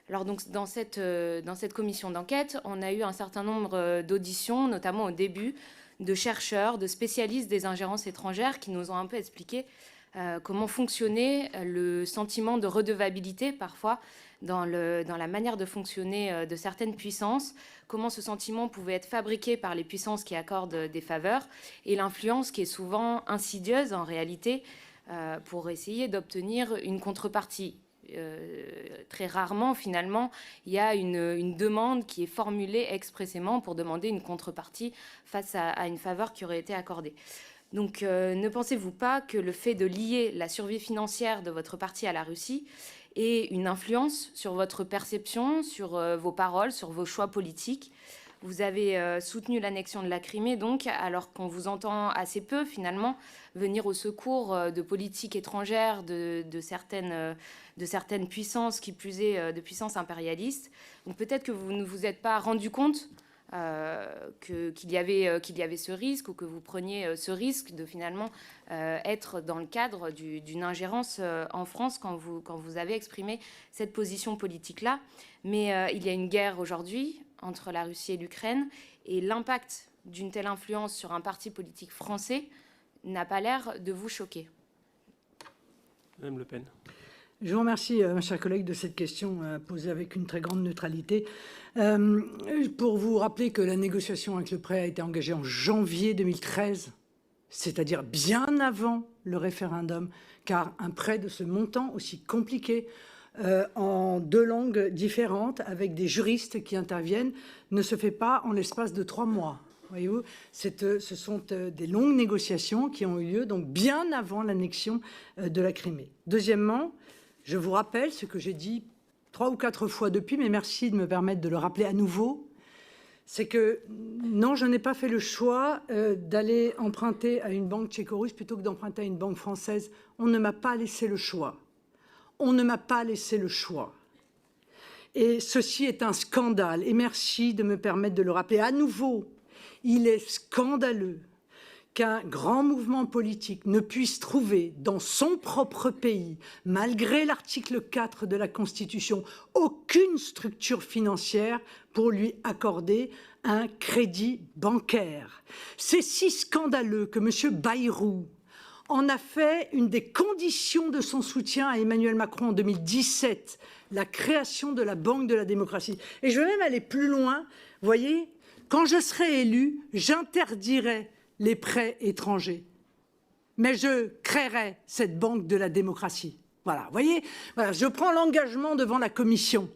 Alors donc dans cette commission d'enquête, on a eu un certain nombre d'auditions, notamment au début, de chercheurs, de spécialistes des ingérences étrangères qui nous ont un peu expliqué comment fonctionnait le sentiment de redevabilité parfois dans la manière de fonctionner de certaines puissances, comment ce sentiment pouvait être fabriqué par les puissances qui accordent des faveurs et l'influence qui est souvent insidieuse en réalité pour essayer d'obtenir une contrepartie. Très rarement, finalement, il y a une demande qui est formulée expressément pour demander une contrepartie face à une faveur qui aurait été accordée. Donc, ne pensez-vous pas que le fait de lier la survie financière de votre parti à la Russie ait une influence sur votre perception, sur vos paroles, sur vos choix politiques? Vous avez soutenu l'annexion de la Crimée, donc, alors qu'on vous entend assez peu, finalement, venir au secours de politiques étrangères, de certaines puissances, qui plus est, de puissances impérialistes. Donc peut-être que vous ne vous êtes pas rendu compte qu'il y avait ce risque, ou que vous preniez ce risque de finalement être dans le cadre d'une ingérence en France quand vous avez exprimé cette position politique-là. Mais il y a une guerre aujourd'hui entre la Russie et l'Ukraine, et l'impact d'une telle influence sur un parti politique français n'a pas l'air de vous choquer. Madame Le Pen. Je vous remercie, ma chère collègue, de cette question posée avec une très grande neutralité. Pour vous rappeler que la négociation avec le prêt a été engagée en janvier 2013, c'est-à-dire bien avant le référendum, car un prêt de ce montant aussi compliqué, en 2 langues différentes, avec des juristes qui interviennent, ne se fait pas en l'espace de 3 mois. Voyez-vous, ce sont des longues négociations qui ont eu lieu donc bien avant l'annexion de la Crimée. Deuxièmement, je vous rappelle ce que j'ai dit 3 ou 4 fois depuis, mais merci de me permettre de le rappeler à nouveau, c'est que non, je n'ai pas fait le choix d'aller emprunter à une banque tchéco-russe plutôt que d'emprunter à une banque française. On ne m'a pas laissé le choix. On ne m'a pas laissé le choix. Et ceci est un scandale. Et merci de me permettre de le rappeler à nouveau. Il est scandaleux qu'un grand mouvement politique ne puisse trouver dans son propre pays, malgré l'article 4 de la Constitution, aucune structure financière pour lui accorder un crédit bancaire. C'est si scandaleux que M. Bayrou en a fait une des conditions de son soutien à Emmanuel Macron en 2017, la création de la Banque de la démocratie. Et je vais même aller plus loin. Vous voyez, quand je serai élu, j'interdirai les prêts étrangers. Mais je créerai cette Banque de la démocratie. Voilà, vous voyez, voilà, je prends l'engagement devant la Commission.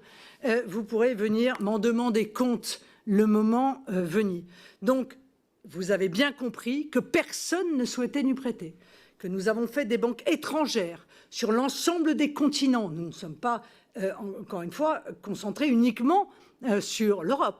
Vous pourrez venir m'en demander compte le moment venu. Donc, vous avez bien compris que personne ne souhaitait nous prêter, que nous avons fait des banques étrangères sur l'ensemble des continents. Nous ne sommes pas, encore une fois, concentrés uniquement sur l'Europe.